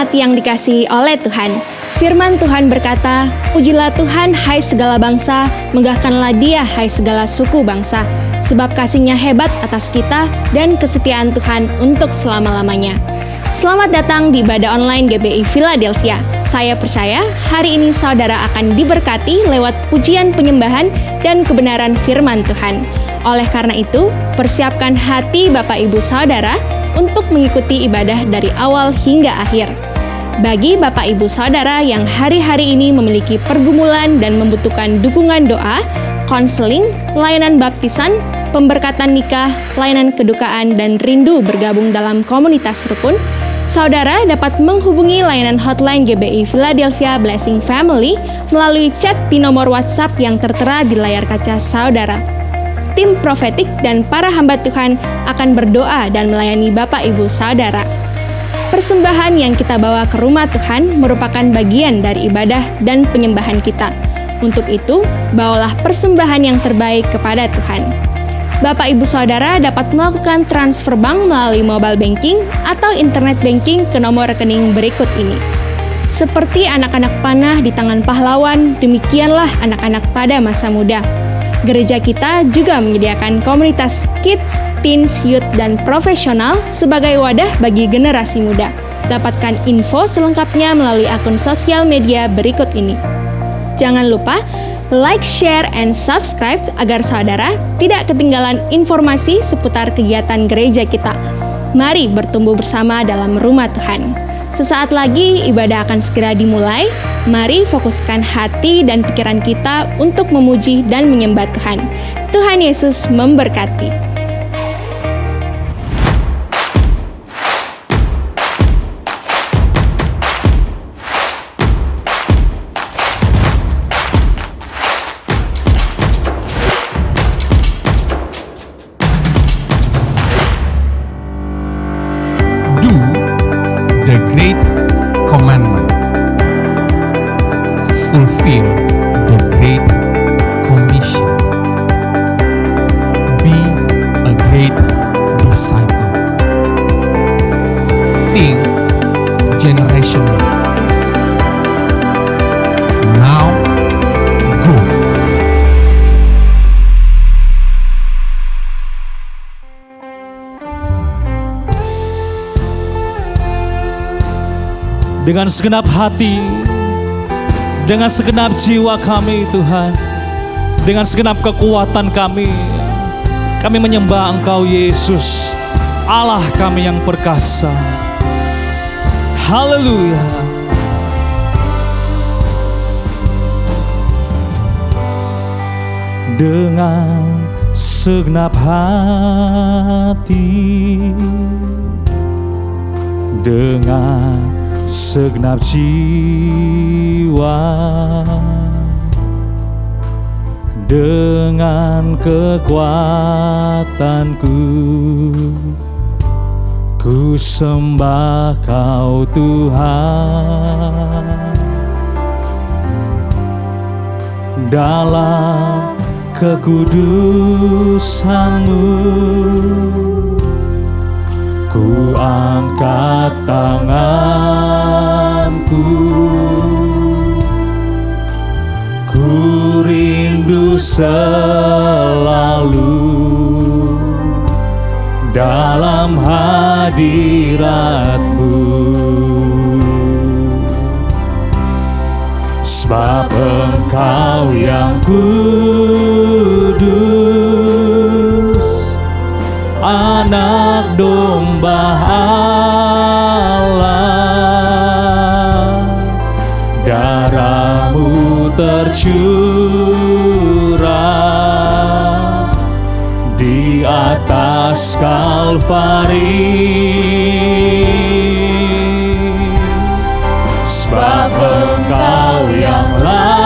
Jemaat yang dikasihi oleh Tuhan, firman Tuhan berkata, "Pujilah Tuhan, hai segala bangsa, megahkanlah Dia, hai segala suku bangsa, sebab kasih-Nya hebat atas kita dan kesetiaan Tuhan untuk selama-lamanya." Selamat datang di ibadah online GBI Philadelphia. Saya percaya hari ini saudara akan diberkati lewat pujian penyembahan dan kebenaran firman Tuhan. Oleh karena itu, persiapkan hati Bapak Ibu Saudara untuk mengikuti ibadah dari awal hingga akhir. Bagi Bapak Ibu Saudara yang hari-hari ini memiliki pergumulan dan membutuhkan dukungan doa, konseling, layanan baptisan, pemberkatan nikah, layanan kedukaan, dan rindu bergabung dalam komunitas rukun, saudara dapat menghubungi layanan hotline GBI Philadelphia Blessing Family melalui chat di nomor WhatsApp yang tertera di layar kaca saudara. Tim profetik dan para hamba Tuhan akan berdoa dan melayani Bapak Ibu Saudara. Persembahan yang kita bawa ke rumah Tuhan merupakan bagian dari ibadah dan penyembahan kita. Untuk itu, bawalah persembahan yang terbaik kepada Tuhan. Bapak Ibu Saudara dapat melakukan transfer bank melalui mobile banking atau internet banking ke nomor rekening berikut ini. Seperti anak-anak panah di tangan pahlawan, demikianlah anak-anak pada masa muda. Gereja kita juga menyediakan komunitas kids, teens, youth, dan profesional sebagai wadah bagi generasi muda. Dapatkan info selengkapnya melalui akun sosial media berikut ini. Jangan lupa like, share, and subscribe agar saudara tidak ketinggalan informasi seputar kegiatan gereja kita. Mari bertumbuh bersama dalam rumah Tuhan. Sesaat lagi ibadah akan segera dimulai. Mari fokuskan hati dan pikiran kita untuk memuji dan menyembah Tuhan. Tuhan Yesus memberkati. The Great Commandment. Fulfill the Great Commission. Be a great disciple. Think generational. Now go. Dengan segenap hati, dengan segenap jiwa kami Tuhan, dengan segenap kekuatan kami menyembah Engkau Yesus, Allah kami yang perkasa. Haleluya. Dengan segenap hati, dengan segenap jiwa, dengan kekuatanku, ku sembah Kau Tuhan. Dalam kekudusan-Mu ku angkat tanganku, ku rindu selalu dalam hadirat-Mu. Sebab Engkau yang kudus, Anak domba Allah, darah-Mu tercurah di atas Kalvari. Sebab Engkau yang layak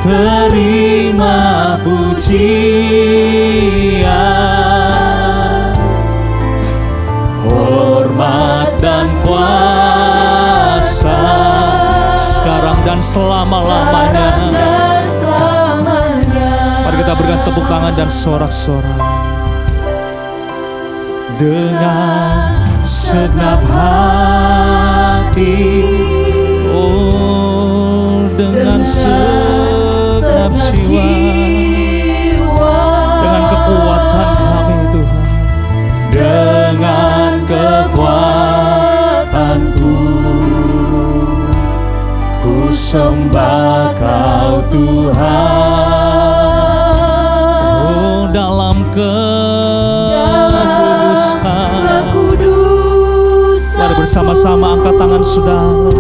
terima pujian, hormat dan kuasa sekarang dan selama-lamanya. Mari kita berikan tepuk tangan dan sorak-sorai. dengan segenap hati, oh dengan segenap jiwa, dengan kekuatan kami Tuhan, dengan kekuatanku, ku sembah Kau Tuhan. Oh dalam kekudusan, mari bersama-sama angkat tangan saudara.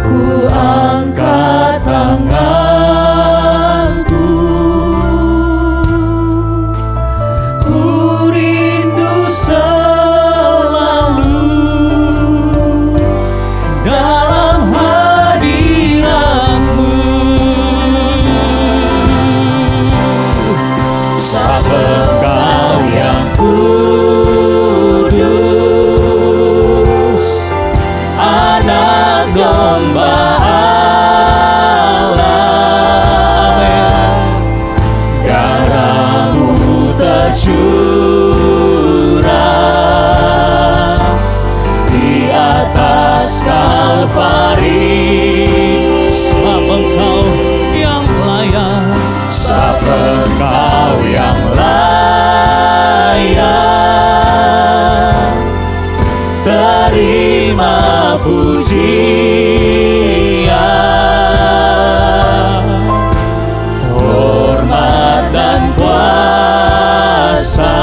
Ku angkat tanganku, ku rindu selalu dalam hadirat-Mu. Sebab Engkau yang kudus, Anak domba Allah, amin. Darah-Mu tercurah di atas Kalvari. Sebab Engkau yang layak, sebab Engkau yang layak, terima pujian, hormat dan kuasa,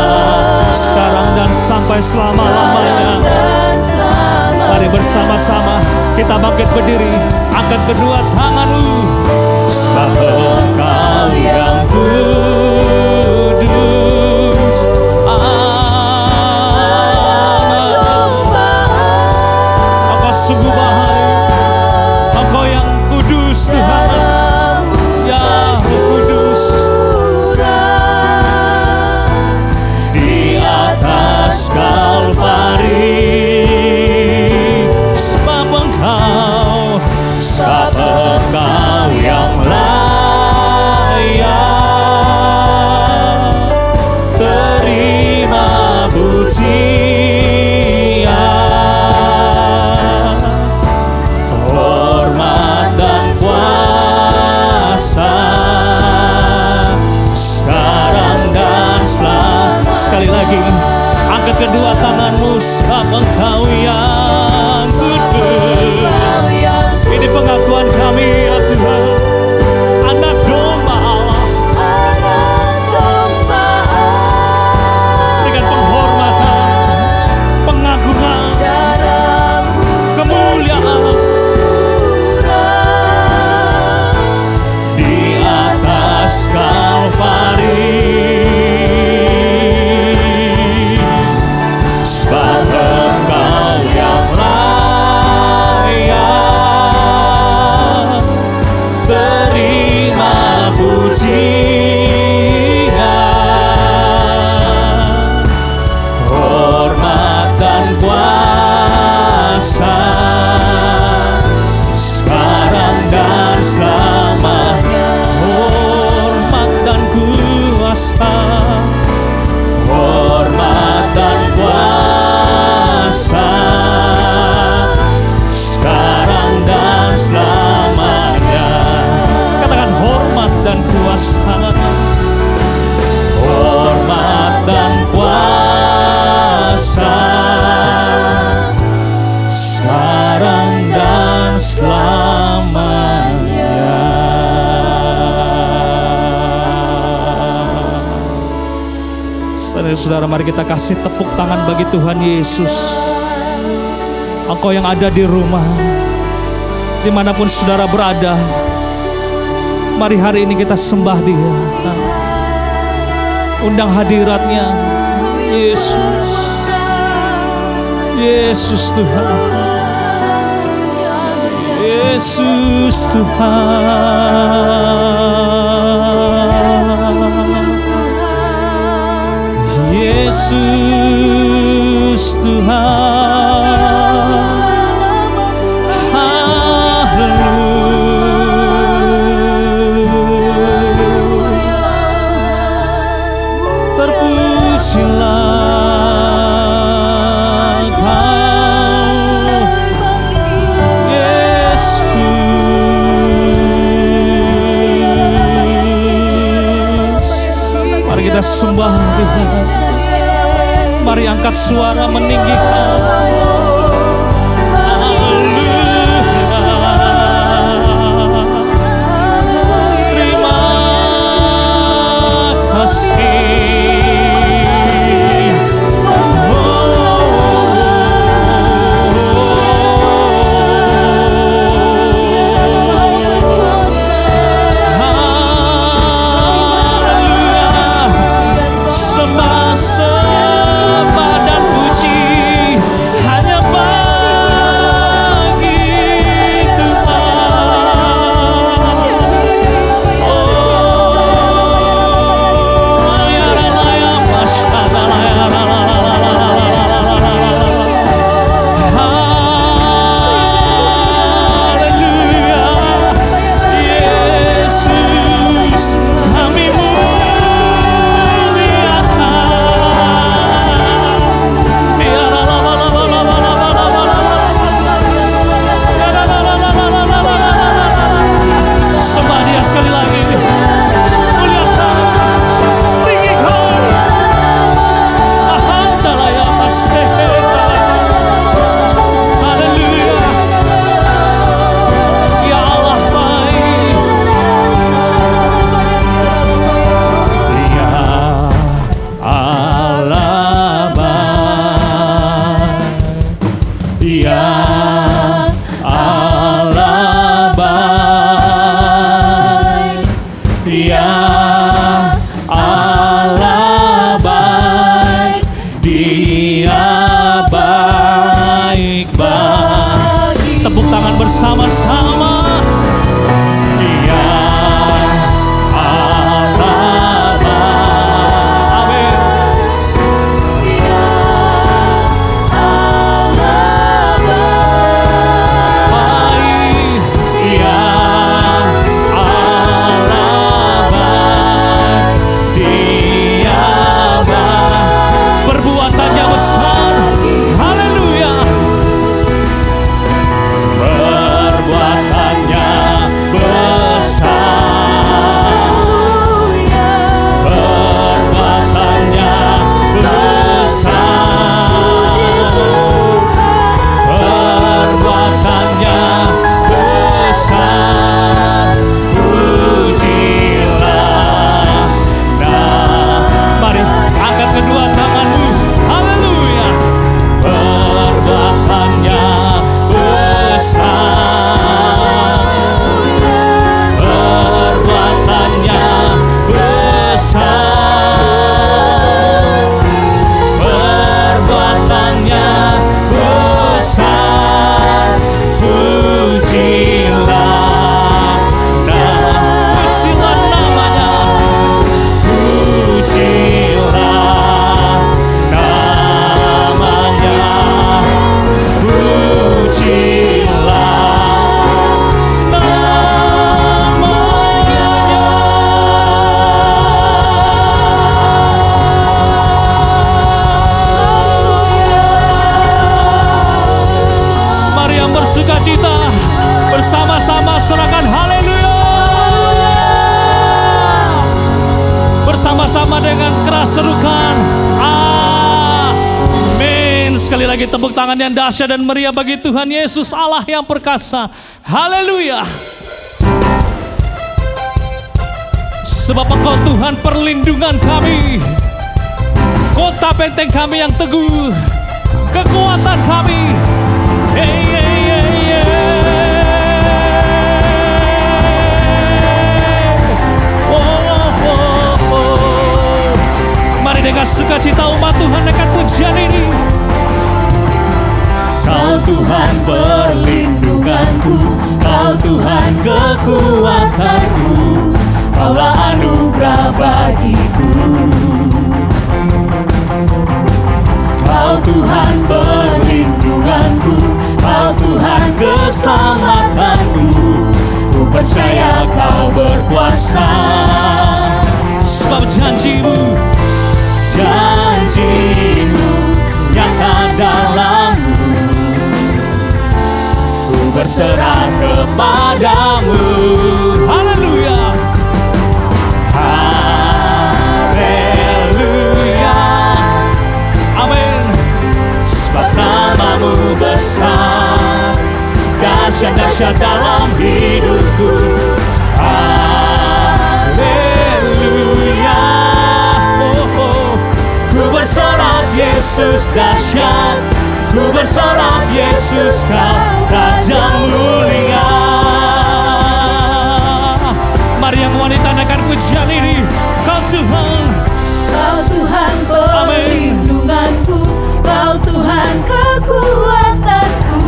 sekarang dan sampai selama-lamanya. Mari bersama-sama kita bangkit berdiri, angkat kedua tanganmu. Sebab Engkau yang kudus, Engkau sungguh baik, Engkau yang kudus Tuhan, yang kudus. Di atas Kalvari, sebab Engkau yang layak, terima pujian, hormat dan kuasa, sekarang dan setelah. Sekali lagi angkat kedua tanganmu. Sebab Engkau yang kudus. Ini pengakuan kami ya Tuhan, anak domba Allah. Dengan penghormatan, pengagungan, kemuliaan di atas Kalvari. Sebab Engkau yang layak, terima pujian, hormat dan kuasa, sekarang dan selamanya. Hormat dan kuasa, hormat dan kuasa, sekarang dan selamanya. Katakan hormat dan kuasa, hormat dan kuasa, sekarang dan selamanya. Saudara, mari kita kasih tepuk tangan bagi Tuhan Yesus. Engkau yang ada di rumah, dimanapun saudara berada, mari hari ini kita sembah Dia. Undang hadirat-Nya, Yesus. Yesus Tuhan, Yesus Tuhan, Yesus Tuhan. Haleluya. Terpujilah Mari kita sembah Tuhan. Mari angkat suara meninggikan. Terima kasih. Tepuk tangan bersama-sama. Dia Allah baik. Amin. Dia Allah baik. Dia Allah baik. Dia baik. Perbuatannya besar. Haleluya. Perbuatannya besar, perbuatannya besar, perbuatannya besar, pujilah. Nah, mari angkat kedua tanganmu, haleluya. Perbuatannya besar, perbuatannya besar, perbuatannya besar, pujilah, pujilah namanya, pujilah namanya, mari yang bersukacita bersama-sama serahkan haleluya. Bersama-sama dengan keras serukan amin. Sekali lagi tepuk tangan yang dahsyat dan meriah bagi Tuhan Yesus Allah yang perkasa. Haleluya. Sebab Engkau Tuhan perlindungan kami, kota benteng kami yang teguh, kekuatan kami. Hey, hey, hey, hey. Oh, oh, oh, oh. Mari dengan sukacita umat Tuhan akan pujian ini. Kau Tuhan perlindunganku, Kau Tuhan kekuatanku, Kaulah anugerah bagiku. Kau Tuhan perlindunganku, Kau Tuhan keselamatanku. Ku percaya Kau berkuasa, sebab janjimu nyata dalamku. Ku berserah kepadamu. Haleluya. Haleluya. dahsyat dalam hidupku. Haleluya. Ku bersorak Yesus dahsyat, ku bersorak Yesus kau Raja mulia. Mari yang wanita naikkan pujian ini. Kau Tuhan, Kau Tuhan perlindunganku, Kau Tuhan kekuatanku,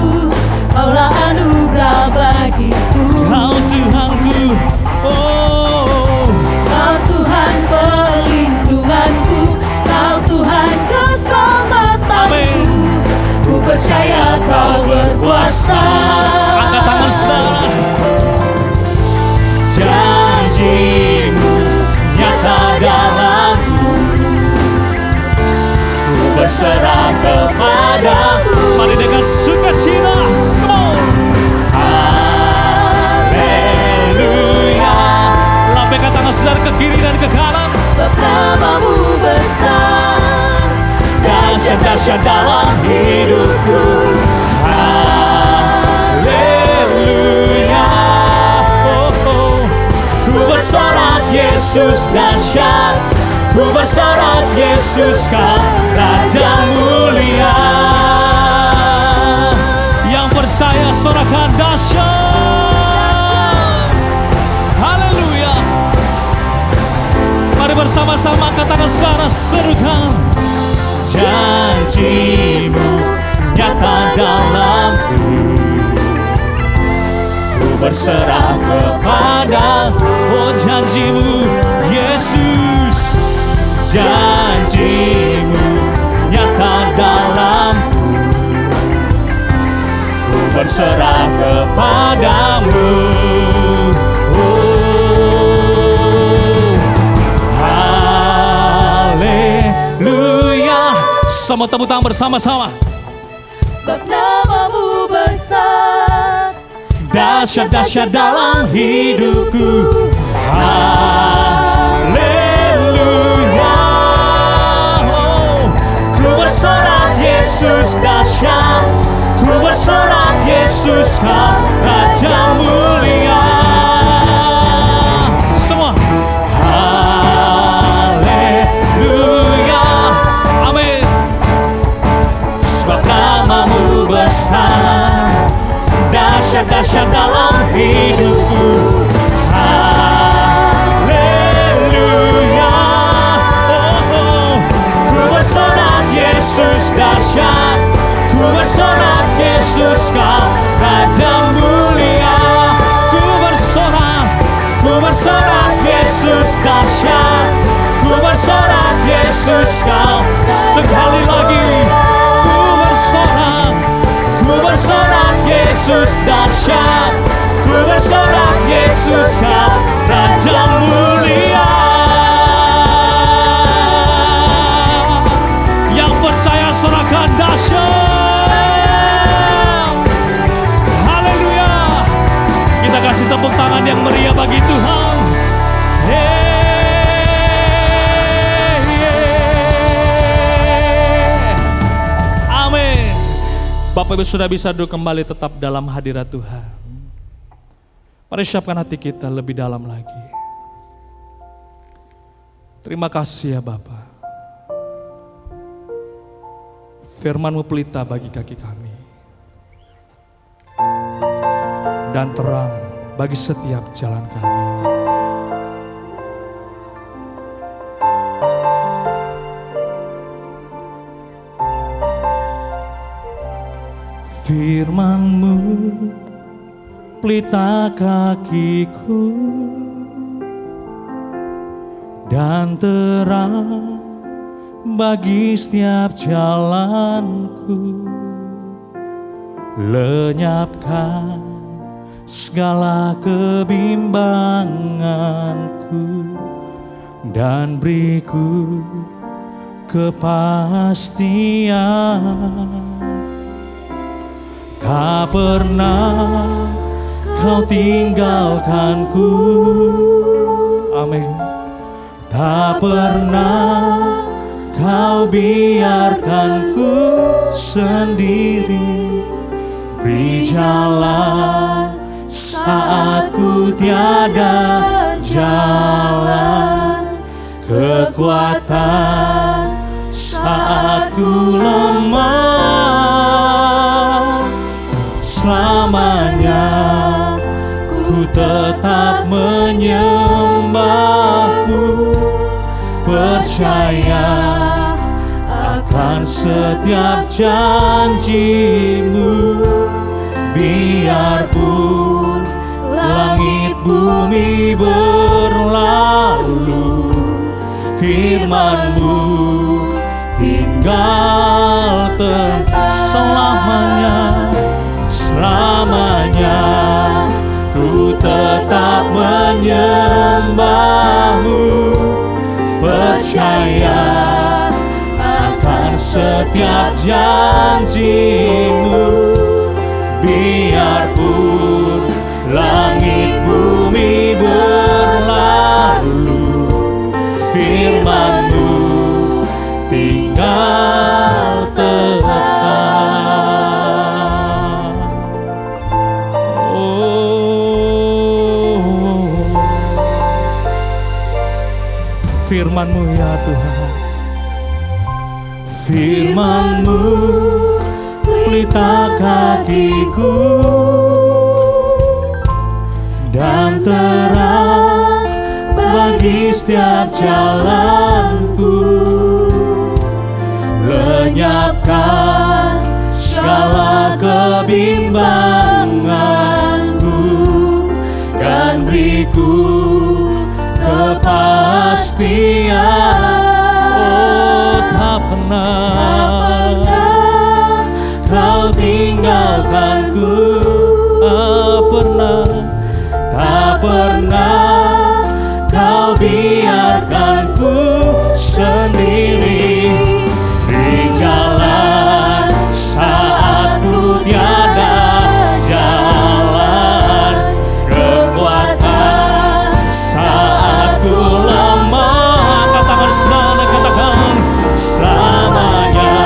Kaulah anugerah bagiku. Kau Tuhanku, oh. Kau Tuhan perlindunganku, Kau Tuhan keselamatanku. Ku percaya Kau berkuasa. Angkat tangan saudara. Janjimu nyata dalamku, ku berserah kepadamu. Mari dengan sukacita, come on. Haleluya. Lambaikan tangan saudara ke kiri dan ke kanan. Sebab namamu besar, Dahsyat-dahsyat dalam hidupku. Haleluya. Ku bersorak Yesus dahsyat, ku bersorak Yesus kau Raja mulia. Yang percaya sorakan dahsyat. Haleluya. Mari bersama-sama angkat tangan saudara, serukan. Janjimu nyata dalamku, ku berserah kepada. Oh janjimu Yesus, janjimu nyata dalamku, ku berserah kepadamu. Oh, haleluya. Semua tepuk tangan bersama-sama. sebab namamu besar, Dahsyat-dahsyat dalam hidupku. Haleluya. Oh, ku bersorak Yesus dahsyat, ku bersorak Yesus kau Raja mulia. Semua. Haleluya. Amin. Sebab namamu besar, dahsyat-dahsyat dalam hidupku. Haleluya. Oh, ku bersorak Yesus dahsyat, ku bersorak Yesus kau Raja mulia. Ku bersorak Yesus dahsyat, ku bersorak Yesus kau. Sekali lagi, ku bersorak Yesus dahsyat, ku bersorak Yesus kau Raja mulia. Yang percaya sorakan dahsyat. Haleluya. Kita kasih tepuk tangan yang meriah bagi Tuhan. Amin. Bapak Ibu sudah bisa duduk kembali tetap dalam hadirat Tuhan. Mari siapkan hati kita lebih dalam lagi. Terima kasih ya Bapa. Firman-Mu pelita bagi kaki kami dan terang bagi setiap jalan kami. Firman-Mu pelita kakiku dan terang bagi setiap jalanku. Lenyapkan segala kebimbanganku dan beriku kepastian. Tak pernah Kau tinggalkanku. Amin. Tak pernah Kau biarkanku sendiri. Beri jalan saat ku tiada jalan, kekuatan saat ku lemah. Selamanya ku tetap menyembahmu, percaya akan setiap janjimu. Biarpun langit bumi berlalu, firman-Mu tinggal selamanya. Selamanya ku tetap menyembahmu, percaya akan setiap janjimu. Biarpun langit bumi berlalu, firman-Mu tinggal tetap. Firman-Mu ya Tuhan, firman-Mu pelita kakiku dan terang bagi setiap jalanku. Lenyapkan segala kebimbanganku dan beriku kepastian. Oh, tak pernah Kau tinggalkanku, tak pernah Kau biarkanku sendiri di jalan saat ku tiada jalan, kekuatan saat ku lemah. Katakan saudara, katakan selamanya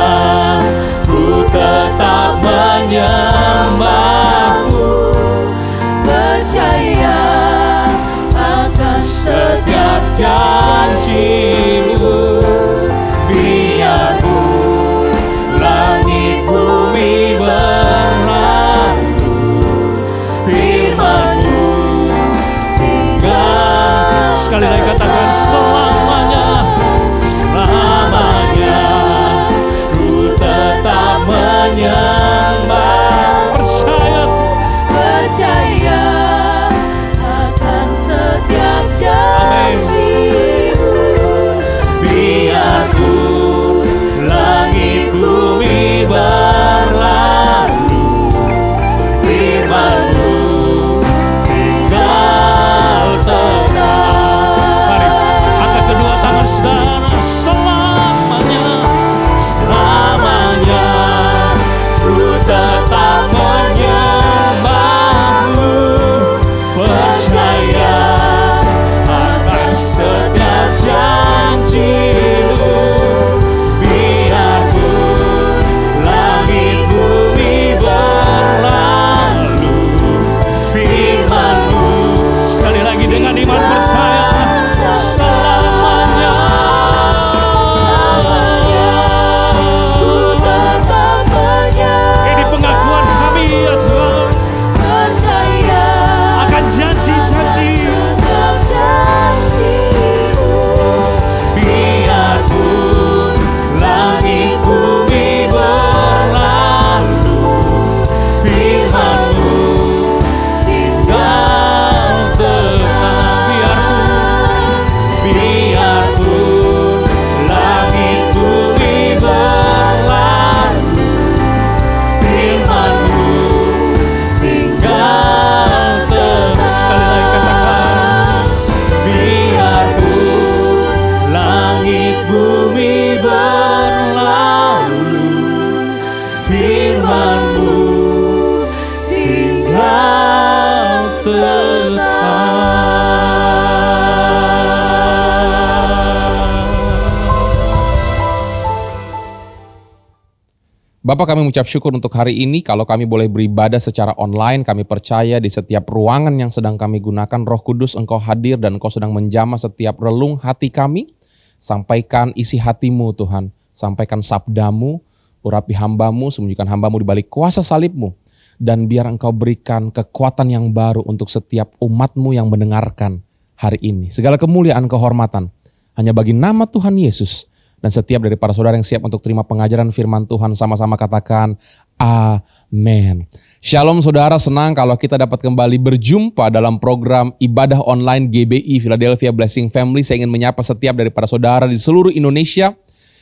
Bapa, kami mengucap syukur untuk hari ini. Kalau kami boleh beribadah secara online, kami percaya di setiap ruangan yang sedang kami gunakan, Roh Kudus Engkau hadir dan Engkau sedang menjamah setiap relung hati kami. Sampaikan isi hatimu Tuhan, sampaikan sabdamu, urapi hambamu, sembunyikan hambamu di balik kuasa salibmu. Dan biar Engkau berikan kekuatan yang baru untuk setiap umatmu yang mendengarkan hari ini. Segala kemuliaan, kehormatan hanya bagi nama Tuhan Yesus. Dan setiap dari para saudara yang siap untuk terima pengajaran firman Tuhan sama-sama katakan amin. Shalom saudara, senang kalau kita dapat kembali berjumpa dalam program ibadah online GBI Philadelphia Blessing Family. Saya ingin menyapa setiap dari para saudara di seluruh Indonesia.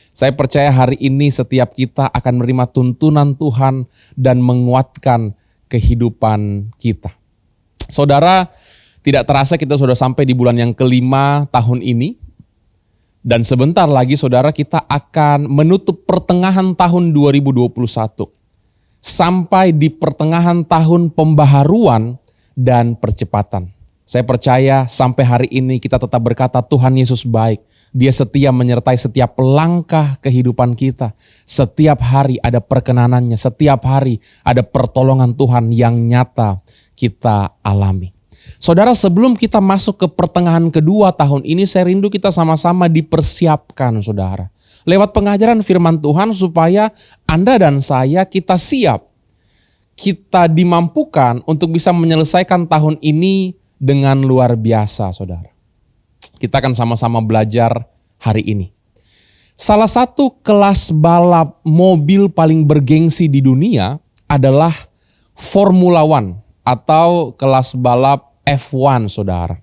Saya percaya hari ini setiap kita akan menerima tuntunan Tuhan dan menguatkan kehidupan kita. Saudara, tidak terasa kita sudah sampai di bulan yang kelima tahun ini. Dan sebentar lagi saudara kita akan menutup pertengahan tahun 2021. Sampai di pertengahan tahun pembaharuan dan percepatan. Saya percaya sampai hari ini kita tetap berkata Tuhan Yesus baik. Dia setia menyertai setiap langkah kehidupan kita. Setiap hari ada perkenanannya, setiap hari ada pertolongan Tuhan yang nyata kita alami. Saudara, sebelum kita masuk ke pertengahan kedua tahun ini, saya rindu kita sama-sama dipersiapkan saudara. Lewat pengajaran firman Tuhan supaya Anda dan saya kita siap. Kita dimampukan untuk bisa menyelesaikan tahun ini dengan luar biasa saudara. Kita akan sama-sama belajar hari ini. Salah satu kelas balap mobil paling bergengsi di dunia adalah Formula One atau kelas balap F1 saudara.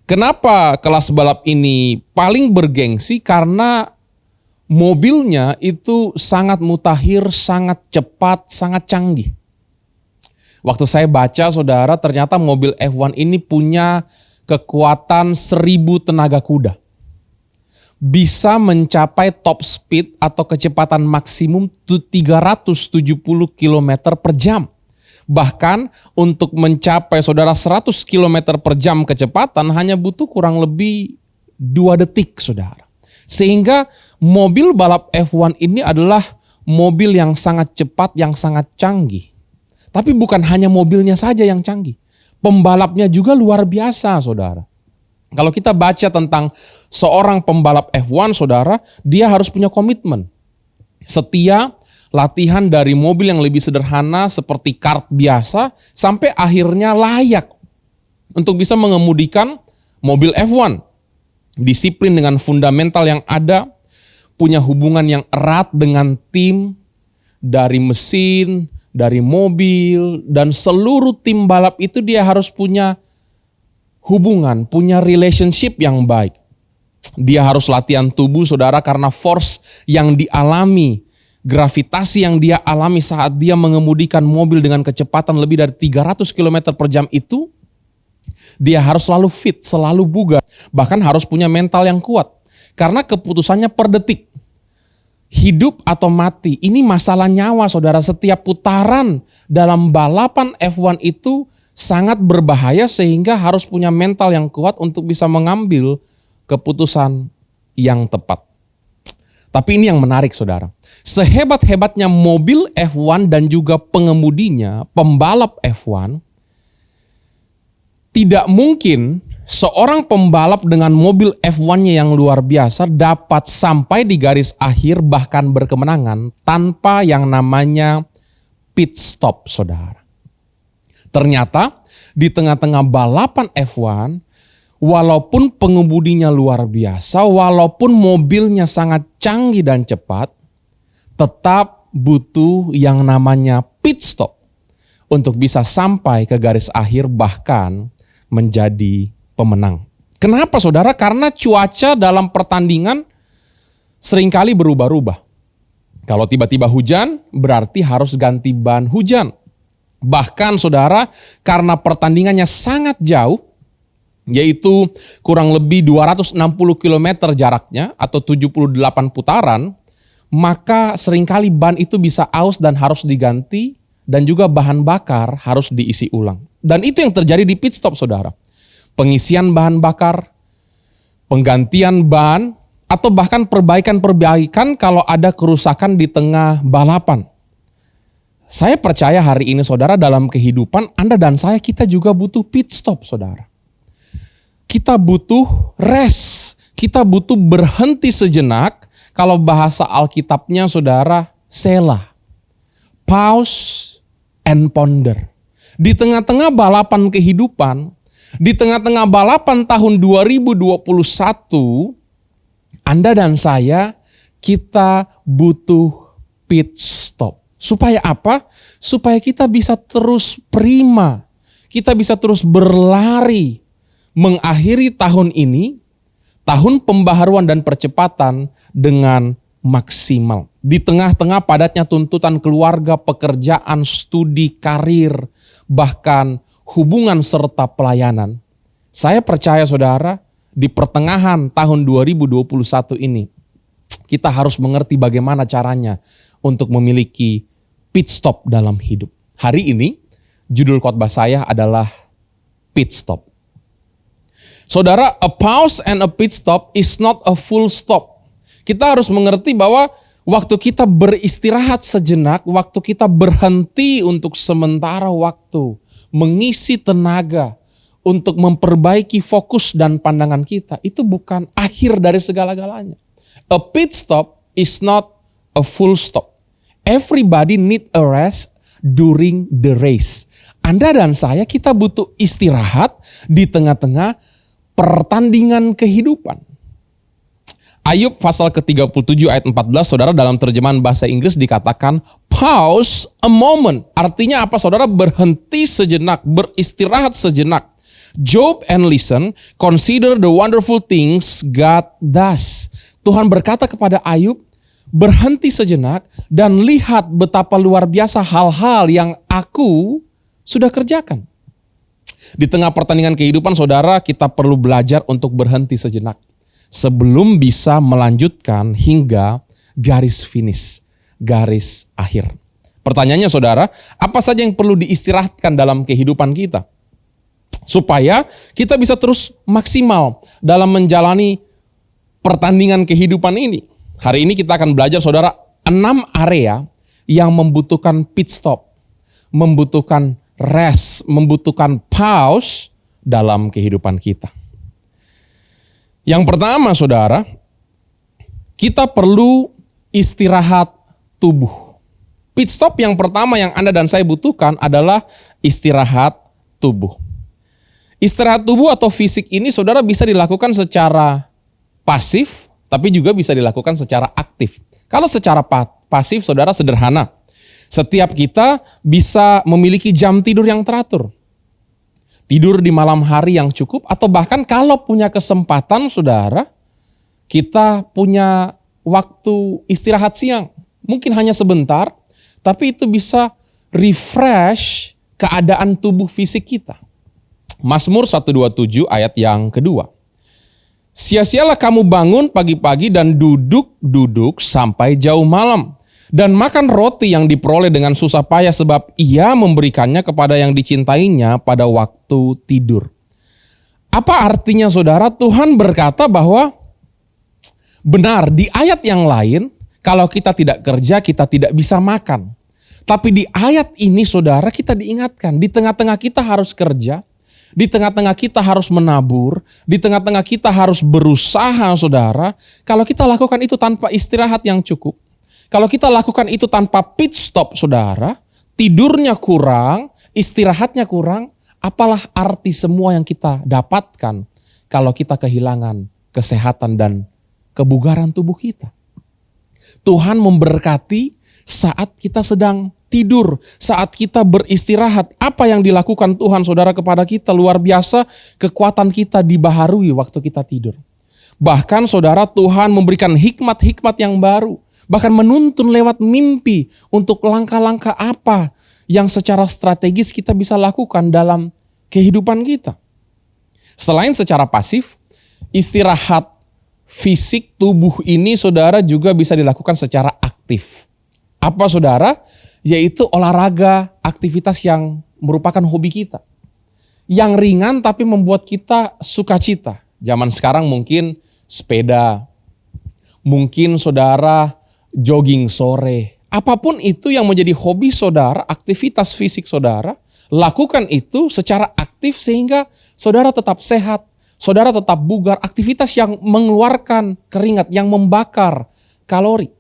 Kenapa kelas balap ini paling bergengsi? Karena mobilnya itu sangat mutakhir, sangat cepat, sangat canggih. Waktu saya baca saudara, ternyata mobil F1 ini punya kekuatan 1000 tenaga kuda. Bisa mencapai top speed atau kecepatan maksimum 370 km per jam. Bahkan untuk mencapai saudara 100 km per jam kecepatan hanya butuh kurang lebih 2 detik saudara. Sehingga mobil balap F1 ini adalah mobil yang sangat cepat, yang sangat canggih. Tapi bukan hanya mobilnya saja yang canggih. Pembalapnya juga luar biasa saudara. Kalau kita baca tentang seorang pembalap F1 saudara, dia harus punya komitmen. Setia, latihan dari mobil yang lebih sederhana seperti kart biasa sampai akhirnya layak untuk bisa mengemudikan mobil F1. Disiplin dengan fundamental yang ada, punya hubungan yang erat dengan tim, dari mesin, dari mobil, dan seluruh tim balap itu dia harus punya hubungan, punya relationship yang baik. Dia harus latihan tubuh saudara karena force yang dialami, gravitasi yang dia alami saat dia mengemudikan mobil dengan kecepatan lebih dari 300 km per jam itu, dia harus selalu fit, selalu bugar, bahkan harus punya mental yang kuat. Karena keputusannya per detik, hidup atau mati, ini masalah nyawa saudara. Setiap putaran dalam balapan F1 itu sangat berbahaya sehingga harus punya mental yang kuat untuk bisa mengambil keputusan yang tepat. Tapi ini yang menarik saudara. Sehebat-hebatnya mobil F1 dan juga pengemudinya, pembalap F1, tidak mungkin seorang pembalap dengan mobil F1-nya yang luar biasa dapat sampai di garis akhir bahkan berkemenangan tanpa yang namanya pit stop saudara. Ternyata di tengah-tengah balapan F1, walaupun pengemudinya luar biasa, walaupun mobilnya sangat canggih dan cepat, tetap butuh yang namanya pit stop untuk bisa sampai ke garis akhir bahkan menjadi pemenang. Kenapa saudara? Karena cuaca dalam pertandingan seringkali berubah-ubah. Kalau tiba-tiba hujan, berarti harus ganti ban hujan. Bahkan saudara, karena pertandingannya sangat jauh, yaitu kurang lebih 260 km jaraknya atau 78 putaran, maka seringkali ban itu bisa aus dan harus diganti, dan juga bahan bakar harus diisi ulang. Dan itu yang terjadi di pit stop saudara. Pengisian bahan bakar, penggantian ban, atau bahkan perbaikan-perbaikan kalau ada kerusakan di tengah balapan. Saya percaya hari ini saudara, dalam kehidupan Anda dan saya, kita juga butuh pit stop saudara. Kita butuh rest, kita butuh berhenti sejenak. Kalau bahasa Alkitabnya saudara, selah, pause and ponder. Di tengah-tengah balapan kehidupan, di tengah-tengah balapan tahun 2021, Anda dan saya, kita butuh pit stop. Supaya apa? Supaya kita bisa terus prima, kita bisa terus berlari, mengakhiri tahun ini, tahun pembaharuan dan percepatan dengan maksimal. Di tengah-tengah padatnya tuntutan keluarga, pekerjaan, studi, karir, bahkan hubungan serta pelayanan. Saya percaya saudara, di pertengahan tahun 2021 ini, kita harus mengerti bagaimana caranya untuk memiliki pit stop dalam hidup. Hari ini, judul khotbah saya adalah pit stop. Saudara, a pause and a pit stop is not a full stop. Kita harus mengerti bahwa waktu kita beristirahat sejenak, waktu kita berhenti untuk sementara waktu, mengisi tenaga untuk memperbaiki fokus dan pandangan kita, itu bukan akhir dari segala-galanya. A pit stop is not a full stop. Everybody need a rest during the race. Anda dan saya, kita butuh istirahat di tengah-tengah pertandingan kehidupan. Ayub pasal ke-37 ayat 14, saudara, dalam terjemahan bahasa Inggris dikatakan pause a moment. Artinya apa saudara? Berhenti sejenak, beristirahat sejenak. Job and listen, consider the wonderful things God does. Tuhan berkata kepada Ayub, berhenti sejenak dan lihat betapa luar biasa hal-hal yang aku sudah kerjakan. Di tengah pertandingan kehidupan saudara, kita perlu belajar untuk berhenti sejenak sebelum bisa melanjutkan hingga garis finish, garis akhir. Pertanyaannya saudara, apa saja yang perlu diistirahatkan dalam kehidupan kita supaya kita bisa terus maksimal dalam menjalani pertandingan kehidupan ini? Hari ini kita akan belajar saudara 6 area yang membutuhkan pit stop, membutuhkan rest, membutuhkan pause dalam kehidupan kita. Yang pertama saudara, kita perlu istirahat tubuh. Pit stop yang pertama yang Anda dan saya butuhkan adalah istirahat tubuh. Istirahat tubuh atau fisik ini saudara bisa dilakukan secara pasif, tapi juga bisa dilakukan secara aktif. Kalau secara pasif saudara sederhana. Setiap kita bisa memiliki jam tidur yang teratur. Tidur di malam hari yang cukup, atau bahkan kalau punya kesempatan saudara, kita punya waktu istirahat siang. Mungkin hanya sebentar, tapi itu bisa refresh keadaan tubuh fisik kita. Mazmur 127 ayat yang kedua. Sia-sialah kamu bangun pagi-pagi dan duduk-duduk sampai jauh malam, dan makan roti yang diperoleh dengan susah payah, sebab ia memberikannya kepada yang dicintainya pada waktu tidur. Apa artinya saudara? Tuhan berkata bahwa benar di ayat yang lain, kalau kita tidak kerja kita tidak bisa makan. Tapi di ayat ini saudara kita diingatkan, di tengah-tengah kita harus kerja, di tengah-tengah kita harus menabur, di tengah-tengah kita harus berusaha saudara. Kalau kita lakukan itu tanpa istirahat yang cukup, kalau kita lakukan itu tanpa pit stop saudara, tidurnya kurang, istirahatnya kurang, apalah arti semua yang kita dapatkan kalau kita kehilangan kesehatan dan kebugaran tubuh kita. Tuhan memberkati saat kita sedang tidur, saat kita beristirahat. Apa yang dilakukan Tuhan saudara kepada kita luar biasa, kekuatan kita dibaharui waktu kita tidur. Bahkan saudara, Tuhan memberikan hikmat-hikmat yang baru, bahkan menuntun lewat mimpi untuk langkah-langkah apa yang secara strategis kita bisa lakukan dalam kehidupan kita. Selain secara pasif, istirahat fisik tubuh ini saudara juga bisa dilakukan secara aktif. Apa saudara? Yaitu olahraga, aktivitas yang merupakan hobi kita. Yang ringan tapi membuat kita sukacita. Zaman sekarang mungkin sepeda, Mungkin saudara jogging sore. Apapun itu yang menjadi hobi saudara, aktivitas fisik saudara, lakukan itu secara aktif sehingga saudara tetap sehat, saudara tetap bugar, aktivitas yang mengeluarkan keringat, yang membakar kalori.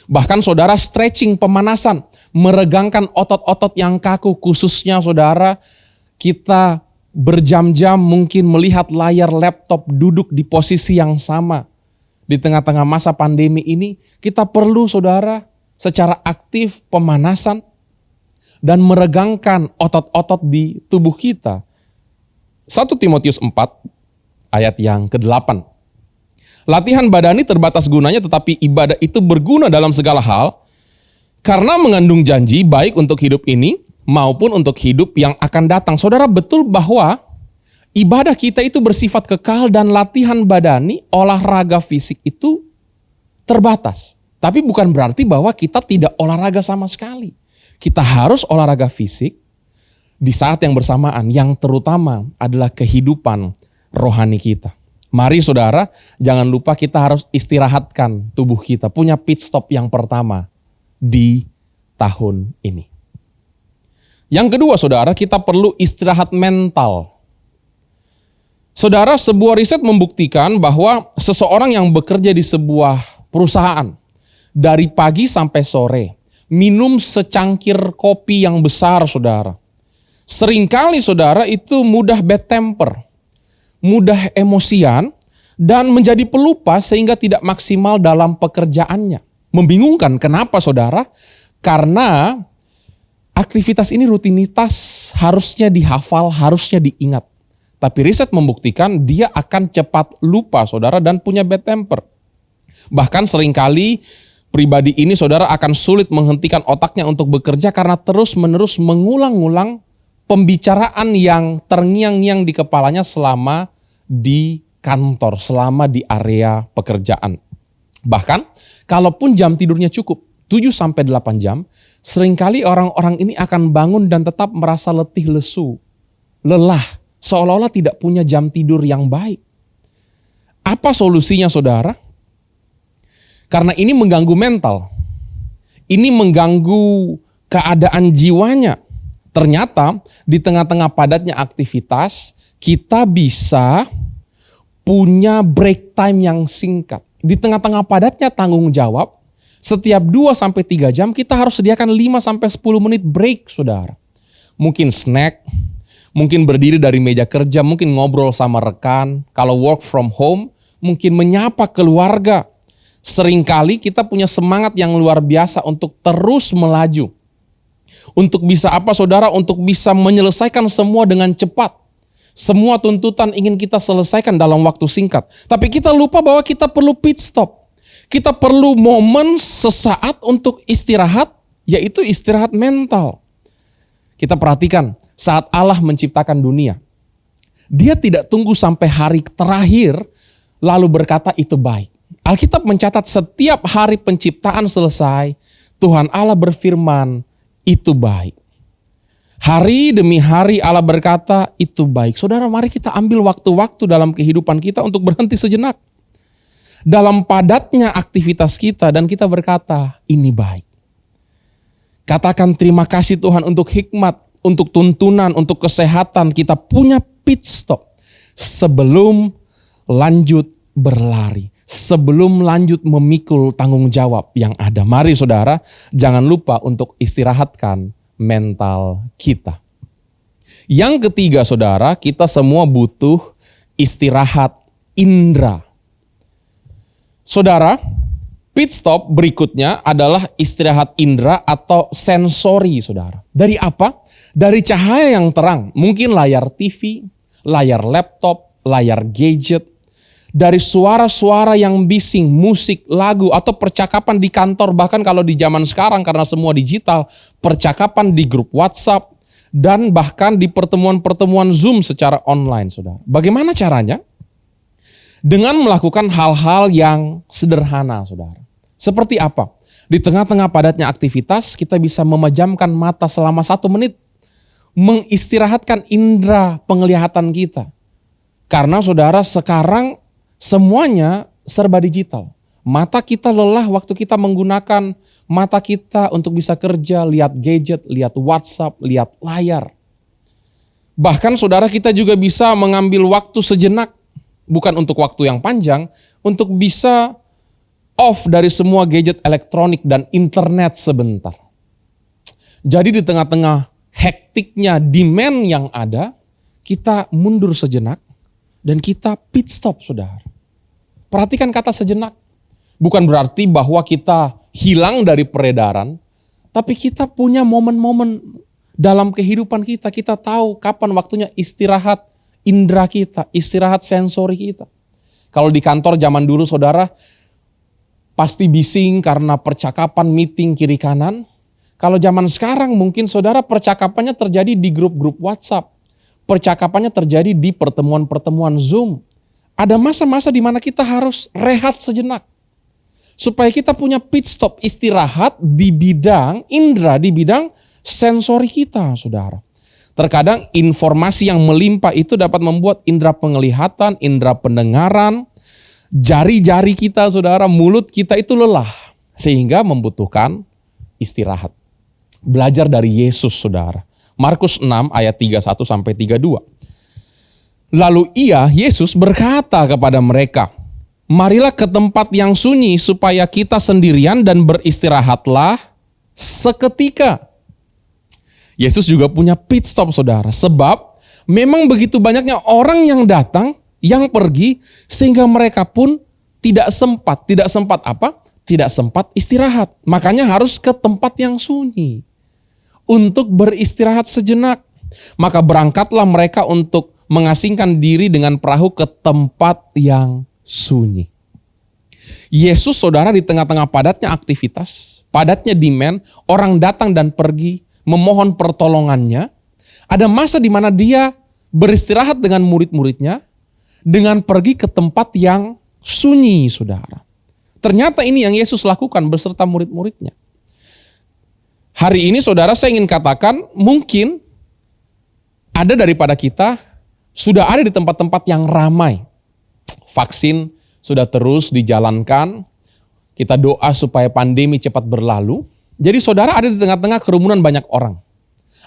Bahkan saudara stretching, pemanasan, meregangkan otot-otot yang kaku, khususnya saudara, kita berjam-jam mungkin melihat layar laptop duduk di posisi yang sama. Di tengah-tengah masa pandemi ini, kita perlu saudara secara aktif pemanasan dan meregangkan otot-otot di tubuh kita. 1 Timotius 4 ayat yang ke-8. Latihan badani terbatas gunanya, tetapi ibadah itu berguna dalam segala hal karena mengandung janji baik untuk hidup ini maupun untuk hidup yang akan datang. Saudara, betul bahwa ibadah kita itu bersifat kekal dan latihan badani, olahraga fisik itu terbatas. Tapi bukan berarti bahwa kita tidak olahraga sama sekali. Kita harus olahraga fisik di saat yang bersamaan, yang terutama adalah kehidupan rohani kita. Mari saudara, jangan lupa kita harus istirahatkan tubuh kita. Punya pit stop yang pertama di tahun ini. Yang kedua saudara, kita perlu istirahat mental. Saudara, sebuah riset membuktikan bahwa seseorang yang bekerja di sebuah perusahaan dari pagi sampai sore, minum secangkir kopi yang besar saudara. Seringkali saudara itu mudah bad temper, mudah emosian, dan menjadi pelupa sehingga tidak maksimal dalam pekerjaannya. Membingungkan, kenapa saudara? Karena aktivitas ini rutinitas, harusnya dihafal, harusnya diingat. Tapi riset membuktikan dia akan cepat lupa saudara dan punya bad temper. Bahkan seringkali pribadi ini saudara akan sulit menghentikan otaknya untuk bekerja karena terus-menerus mengulang-ulang pembicaraan yang terngiang-ngiang di kepalanya selama di kantor, selama di area pekerjaan. Bahkan kalaupun jam tidurnya cukup 7-8 jam, seringkali orang-orang ini akan bangun dan tetap merasa letih lesu, lelah, seolah-olah tidak punya jam tidur yang baik. Apa solusinya saudara? Karena ini mengganggu mental, ini mengganggu keadaan jiwanya. Ternyata di tengah-tengah padatnya aktivitas, kita bisa punya break time yang singkat. Di tengah-tengah padatnya tanggung jawab, setiap 2-3 jam kita harus sediakan 5-10 menit break saudara. Mungkin snack, mungkin berdiri dari meja kerja, mungkin ngobrol sama rekan. Kalau work from home, mungkin menyapa keluarga. Seringkali kita punya semangat yang luar biasa untuk terus melaju. Untuk bisa apa saudara? Untuk bisa menyelesaikan semua dengan cepat. Semua tuntutan ingin kita selesaikan dalam waktu singkat. Tapi kita lupa bahwa kita perlu pit stop. Kita perlu momen sesaat untuk istirahat, yaitu istirahat mental. Kita perhatikan saat Allah menciptakan dunia. Dia tidak tunggu sampai hari terakhir lalu berkata itu baik. Alkitab mencatat setiap hari penciptaan selesai, Tuhan Allah berfirman, itu baik. Hari demi hari Allah berkata, itu baik. Saudara, mari kita ambil waktu-waktu dalam kehidupan kita untuk berhenti sejenak. Dalam padatnya aktivitas kita dan kita berkata, ini baik. Katakan terima kasih Tuhan untuk hikmat, untuk tuntunan, untuk kesehatan. Kita punya pit stop sebelum lanjut berlari. Sebelum lanjut memikul tanggung jawab yang ada. Mari saudara, jangan lupa untuk istirahatkan mental kita. Yang ketiga saudara, kita semua butuh istirahat indera. Saudara, pit stop berikutnya adalah istirahat indera atau sensori saudara. Dari apa? Dari cahaya yang terang, mungkin layar TV, layar laptop, layar gadget. Dari suara-suara yang bising, musik, lagu, atau percakapan di kantor. Bahkan kalau di zaman sekarang karena semua digital, percakapan di grup WhatsApp, dan bahkan di pertemuan-pertemuan Zoom secara online, saudara. Bagaimana caranya? Dengan melakukan hal-hal yang sederhana, saudara. Seperti apa? Di tengah-tengah padatnya aktivitas, kita bisa memejamkan mata selama 1 menit. Mengistirahatkan indera penglihatan kita. Karena saudara sekarang semuanya serba digital. Mata kita lelah waktu kita menggunakan mata kita untuk bisa kerja, lihat gadget, lihat WhatsApp, lihat layar. Bahkan saudara, kita juga bisa mengambil waktu sejenak, bukan untuk waktu yang panjang, untuk bisa off dari semua gadget elektronik dan internet sebentar. Jadi di tengah-tengah hektiknya demand yang ada, kita mundur sejenak dan kita pit stop, saudara. Perhatikan kata sejenak. Bukan berarti bahwa kita hilang dari peredaran, tapi kita punya momen-momen dalam kehidupan kita. Kita tahu kapan waktunya istirahat indera kita, istirahat sensori kita. Kalau di kantor zaman dulu, saudara, pasti bising karena percakapan meeting kiri kanan. Kalau zaman sekarang mungkin saudara percakapannya terjadi di grup-grup WhatsApp. Percakapannya terjadi di pertemuan-pertemuan Zoom. Ada masa-masa di mana kita harus rehat sejenak. Supaya kita punya pit stop, istirahat di bidang indera, di bidang sensori kita, saudara. Terkadang informasi yang melimpah itu dapat membuat indera penglihatan, indera pendengaran, jari-jari kita, saudara, mulut kita itu lelah. Sehingga membutuhkan istirahat. Belajar dari Yesus, saudara. Markus 6 ayat 31 sampai 32. Lalu Yesus berkata kepada mereka, marilah ke tempat yang sunyi supaya kita sendirian dan beristirahatlah seketika. Yesus juga punya pit stop, saudara. Sebab memang begitu banyaknya orang yang datang, yang pergi, sehingga mereka pun tidak sempat. Tidak sempat apa? Tidak sempat istirahat. Makanya harus ke tempat yang sunyi untuk beristirahat sejenak. Maka berangkatlah mereka untuk mengasingkan diri dengan perahu ke tempat yang sunyi. Yesus, saudara, di tengah-tengah padatnya aktivitas, padatnya demand, orang datang dan pergi, memohon pertolongannya. Ada masa di mana dia beristirahat dengan murid-muridnya, dengan pergi ke tempat yang sunyi, saudara. Ternyata ini yang Yesus lakukan beserta murid-muridnya. Hari ini, saudara, saya ingin katakan, mungkin ada daripada kita sudah ada di tempat-tempat yang ramai. Vaksin sudah terus dijalankan. Kita doa supaya pandemi cepat berlalu. Jadi saudara ada di tengah-tengah kerumunan banyak orang.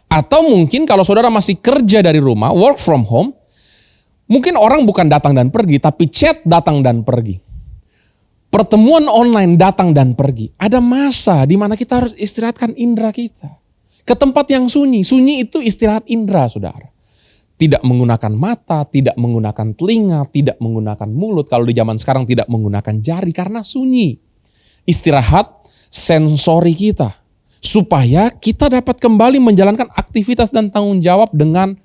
Atau mungkin kalau saudara masih kerja dari rumah, work from home, mungkin orang bukan datang dan pergi, tapi chat datang dan pergi. Pertemuan online datang dan pergi. Ada masa di mana kita harus istirahatkan indera kita. Ke tempat yang sunyi. Sunyi itu istirahat indera, saudara. Tidak menggunakan mata, tidak menggunakan telinga, tidak menggunakan mulut. Kalau di zaman sekarang tidak menggunakan jari karena sunyi. Istirahat sensori kita. Supaya kita dapat kembali menjalankan aktivitas dan tanggung jawab dengan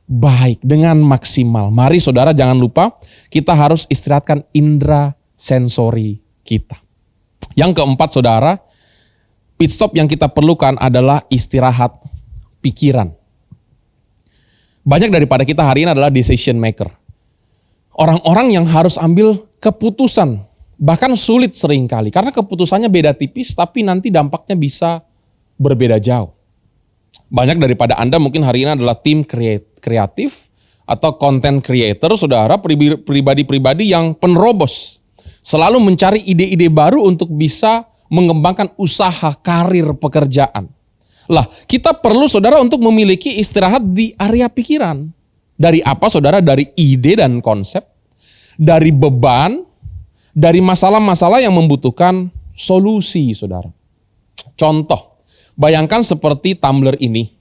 baik, dengan maksimal. Mari saudara jangan lupa kita harus istirahatkan indera sensori kita. Yang keempat, saudara, pit stop yang kita perlukan adalah istirahat pikiran. Banyak daripada kita hari ini adalah decision maker. Orang-orang yang harus ambil keputusan, bahkan sulit seringkali. Karena keputusannya beda tipis, tapi nanti dampaknya bisa berbeda jauh. Banyak daripada Anda mungkin hari ini adalah tim kreatif atau content creator, saudara, pribadi-pribadi yang penerobos. Selalu mencari ide-ide baru untuk bisa mengembangkan usaha, karir, pekerjaan. Lah, kita perlu, saudara, untuk memiliki istirahat di area pikiran. Dari apa, saudara? Dari ide dan konsep, dari beban, dari masalah-masalah yang membutuhkan solusi, saudara. Contoh, bayangkan seperti tumbler ini,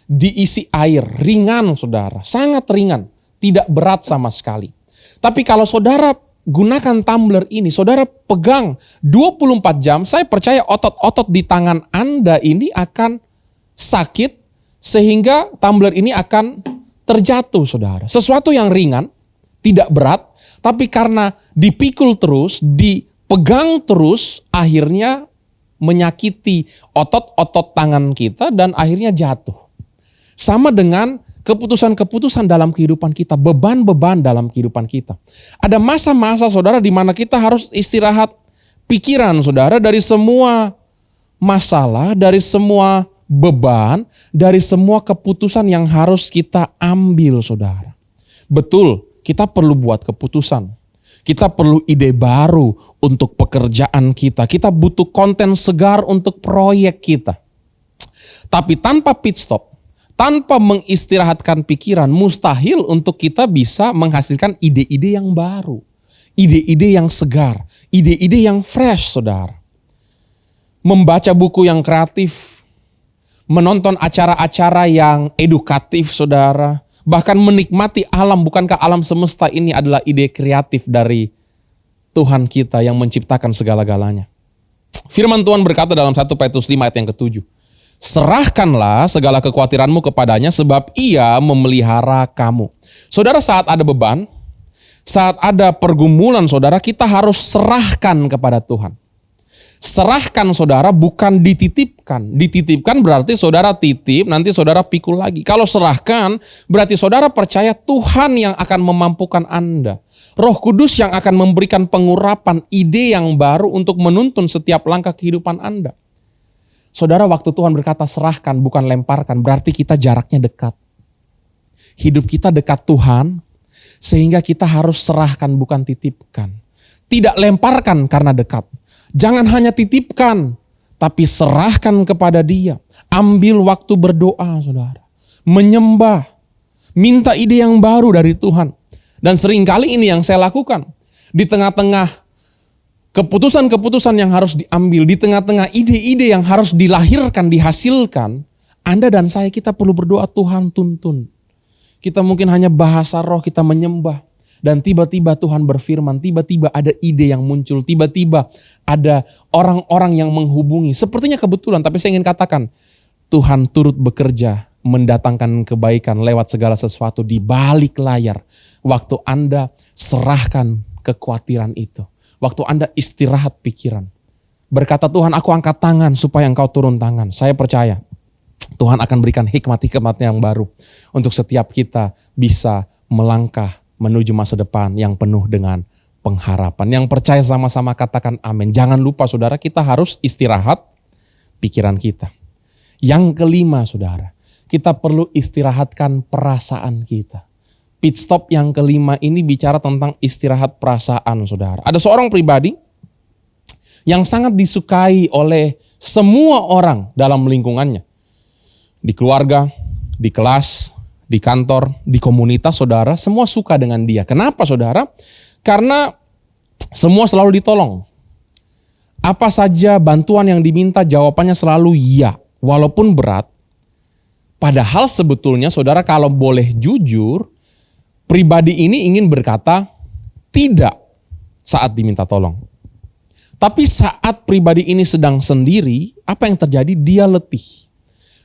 diisi air, ringan, saudara, sangat ringan, tidak berat sama sekali. Tapi kalau saudara gunakan tumbler ini, saudara pegang 24 jam, saya percaya otot-otot di tangan Anda ini akan sakit sehingga tumbler ini akan terjatuh, saudara. Sesuatu yang ringan, tidak berat, tapi karena dipikul terus, dipegang terus, akhirnya menyakiti otot-otot tangan kita dan akhirnya jatuh. Sama dengan keputusan-keputusan dalam kehidupan kita, beban-beban dalam kehidupan kita. Ada masa-masa, saudara, di mana kita harus istirahat pikiran, saudara, dari semua masalah, dari semua beban, dari semua keputusan yang harus kita ambil, saudara. Betul, kita perlu buat keputusan. Kita perlu ide baru untuk pekerjaan kita. Kita butuh konten segar untuk proyek kita. Tapi tanpa pit stop, tanpa mengistirahatkan pikiran, mustahil untuk kita bisa menghasilkan ide-ide yang baru. Ide-ide yang segar, ide-ide yang fresh, saudara. Membaca buku yang kreatif, menonton acara-acara yang edukatif, saudara. Bahkan menikmati alam, bukankah alam semesta ini adalah ide kreatif dari Tuhan kita yang menciptakan segala-galanya. Firman Tuhan berkata dalam 1 Petrus 5 ayat yang ke-7. Serahkanlah segala kekhawatiranmu kepadanya sebab ia memelihara kamu. Saudara, saat ada beban, saat ada pergumulan, saudara, kita harus serahkan kepada Tuhan. Serahkan, saudara, bukan dititipkan. Dititipkan berarti saudara titip, nanti saudara pikul lagi. Kalau serahkan berarti saudara percaya Tuhan yang akan memampukan Anda. Roh Kudus yang akan memberikan pengurapan ide yang baru untuk menuntun setiap langkah kehidupan Anda. Saudara, waktu Tuhan berkata serahkan bukan lemparkan, berarti kita jaraknya dekat. Hidup kita dekat Tuhan, sehingga kita harus serahkan bukan titipkan. Tidak lemparkan karena dekat. Jangan hanya titipkan, tapi serahkan kepada Dia. Ambil waktu berdoa, saudara. Menyembah. Minta ide yang baru dari Tuhan. Dan seringkali ini yang saya lakukan. Di tengah-tengah keputusan-keputusan yang harus diambil, di tengah-tengah ide-ide yang harus dilahirkan, dihasilkan, Anda dan saya kita perlu berdoa, Tuhan tuntun. Kita mungkin hanya bahasa roh, kita menyembah. Dan tiba-tiba Tuhan berfirman, tiba-tiba ada ide yang muncul, tiba-tiba ada orang-orang yang menghubungi. Sepertinya kebetulan, tapi saya ingin katakan, Tuhan turut bekerja mendatangkan kebaikan lewat segala sesuatu di balik layar. Waktu Anda serahkan kekhawatiran itu. Waktu Anda istirahat pikiran. Berkata Tuhan, aku angkat tangan supaya Engkau turun tangan. Saya percaya Tuhan akan berikan hikmat-hikmat yang baru untuk setiap kita bisa melangkah menuju masa depan yang penuh dengan pengharapan. Yang percaya sama-sama katakan amin. Jangan lupa saudara, kita harus istirahat pikiran kita. Yang kelima saudara, kita perlu istirahatkan perasaan kita. Pit stop yang kelima ini bicara tentang istirahat perasaan saudara. Ada seorang pribadi yang sangat disukai oleh semua orang dalam lingkungannya. Di keluarga, di kelas, di kantor, di komunitas saudara, semua suka dengan dia. Kenapa saudara? Karena semua selalu ditolong. Apa saja bantuan yang diminta jawabannya selalu iya, walaupun berat. Padahal sebetulnya saudara kalau boleh jujur, pribadi ini ingin berkata tidak saat diminta tolong. Tapi saat pribadi ini sedang sendiri, apa yang terjadi? Dia letih.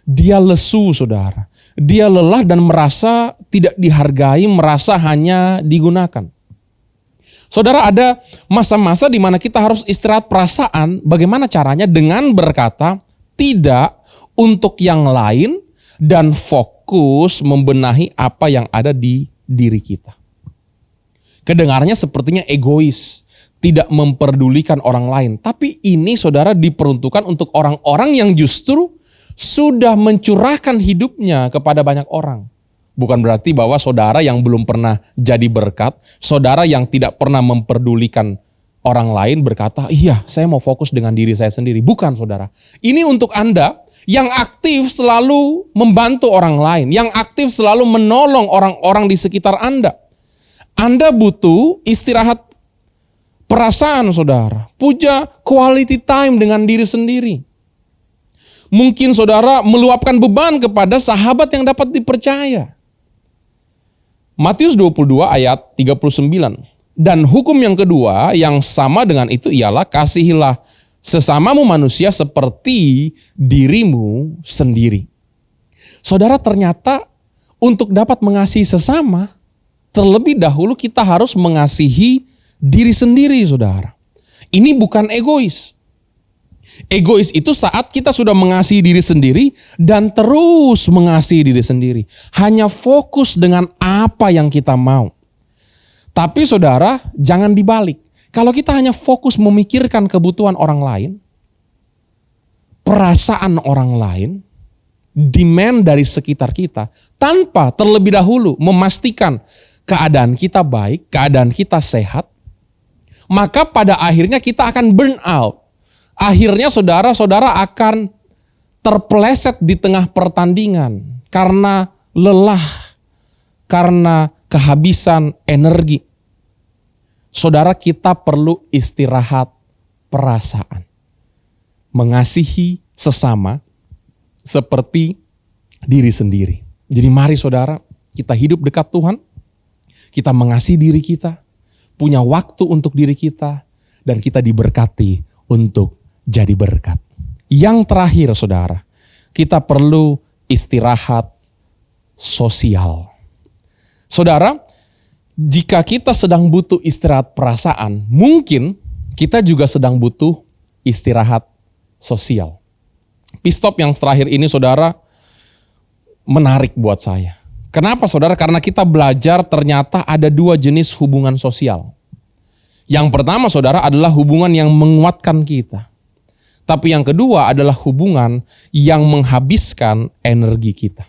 Dia lesu saudara. Dia lelah dan merasa tidak dihargai, merasa hanya digunakan. Saudara, ada masa-masa di mana kita harus istirahat perasaan. Bagaimana caranya? Dengan berkata tidak untuk yang lain dan fokus membenahi apa yang ada di diri kita. Kedengarannya sepertinya egois, tidak memperdulikan orang lain. Tapi ini saudara diperuntukkan untuk orang-orang yang justru sudah mencurahkan hidupnya kepada banyak orang. Bukan berarti bahwa saudara yang belum pernah jadi berkat, saudara yang tidak pernah memperdulikan orang lain berkata, iya saya mau fokus dengan diri saya sendiri. Bukan saudara. Ini untuk Anda yang aktif selalu membantu orang lain, yang aktif selalu menolong orang-orang di sekitar Anda. Anda butuh istirahat perasaan saudara. Puja quality time dengan diri sendiri. Mungkin saudara meluapkan beban kepada sahabat yang dapat dipercaya. Matius 22 ayat 39. Dan hukum yang kedua yang sama dengan itu ialah kasihilah sesamamu manusia seperti dirimu sendiri. Saudara, ternyata untuk dapat mengasihi sesama, terlebih dahulu kita harus mengasihi diri sendiri saudara. Ini bukan egois. Egois itu saat kita sudah mengasihi diri sendiri dan terus mengasihi diri sendiri. Hanya fokus dengan apa yang kita mau. Tapi saudara, jangan dibalik. Kalau kita hanya fokus memikirkan kebutuhan orang lain, perasaan orang lain, demand dari sekitar kita, tanpa terlebih dahulu memastikan keadaan kita baik, keadaan kita sehat, maka pada akhirnya kita akan burn out. Akhirnya saudara-saudara akan terpeleset di tengah pertandingan karena lelah, karena kehabisan energi. Saudara, kita perlu istirahat perasaan. Mengasihi sesama seperti diri sendiri. Jadi mari saudara, kita hidup dekat Tuhan, kita mengasihi diri kita, punya waktu untuk diri kita, dan kita diberkati untuk jadi berkat. Yang terakhir saudara, kita perlu istirahat sosial. Saudara, jika kita sedang butuh istirahat perasaan, mungkin kita juga sedang butuh istirahat sosial. Pit stop yang terakhir ini saudara menarik buat saya. Kenapa saudara? Karena kita belajar ternyata ada dua jenis hubungan sosial. Yang pertama saudara adalah hubungan yang menguatkan kita. Tapi yang kedua adalah hubungan yang menghabiskan energi kita.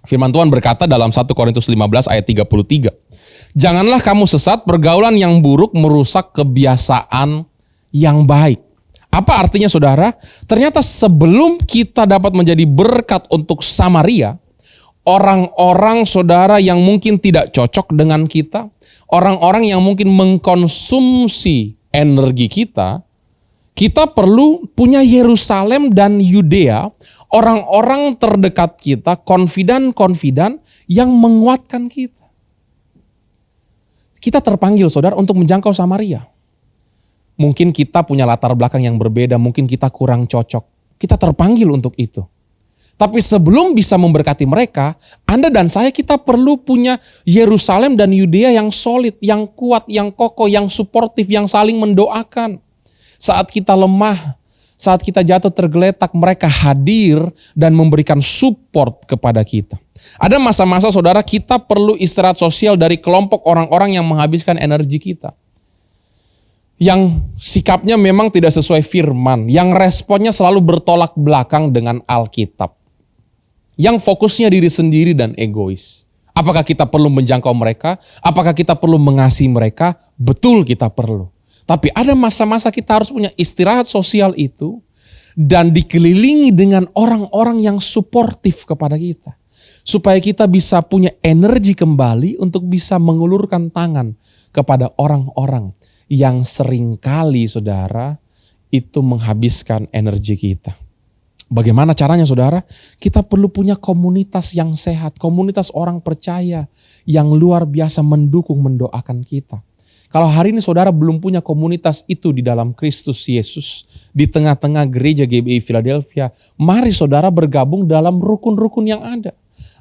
Firman Tuhan berkata dalam 1 Korintus 15 ayat 33. Janganlah kamu sesat, pergaulan yang buruk merusak kebiasaan yang baik. Apa artinya saudara? Ternyata sebelum kita dapat menjadi berkat untuk Samaria, orang-orang saudara yang mungkin tidak cocok dengan kita, orang-orang yang mungkin mengkonsumsi energi kita perlu punya Yerusalem dan Yudea, orang-orang terdekat kita, konfidan yang menguatkan kita. Kita terpanggil saudara untuk menjangkau Samaria. Mungkin kita punya latar belakang yang berbeda, mungkin kita kurang cocok. Kita terpanggil untuk itu. Tapi sebelum bisa memberkati mereka, Anda dan saya kita perlu punya Yerusalem dan Yudea yang solid, yang kuat, yang kokoh, yang suportif, yang saling mendoakan. Saat kita lemah, saat kita jatuh tergeletak, mereka hadir dan memberikan support kepada kita. Ada masa-masa saudara kita perlu istirahat sosial dari kelompok orang-orang yang menghabiskan energi kita. Yang sikapnya memang tidak sesuai firman, yang responnya selalu bertolak belakang dengan Alkitab. Yang fokusnya diri sendiri dan egois. Apakah kita perlu menjangkau mereka? Apakah kita perlu mengasihi mereka? Betul kita perlu. Tapi ada masa-masa kita harus punya istirahat sosial itu dan dikelilingi dengan orang-orang yang suportif kepada kita. Supaya kita bisa punya energi kembali untuk bisa mengulurkan tangan kepada orang-orang yang seringkali saudara itu menghabiskan energi kita. Bagaimana caranya saudara? Kita perlu punya komunitas yang sehat, komunitas orang percaya yang luar biasa mendukung, mendoakan kita. Kalau hari ini saudara belum punya komunitas itu di dalam Kristus Yesus, di tengah-tengah gereja GBI Philadelphia, mari saudara bergabung dalam rukun-rukun yang ada.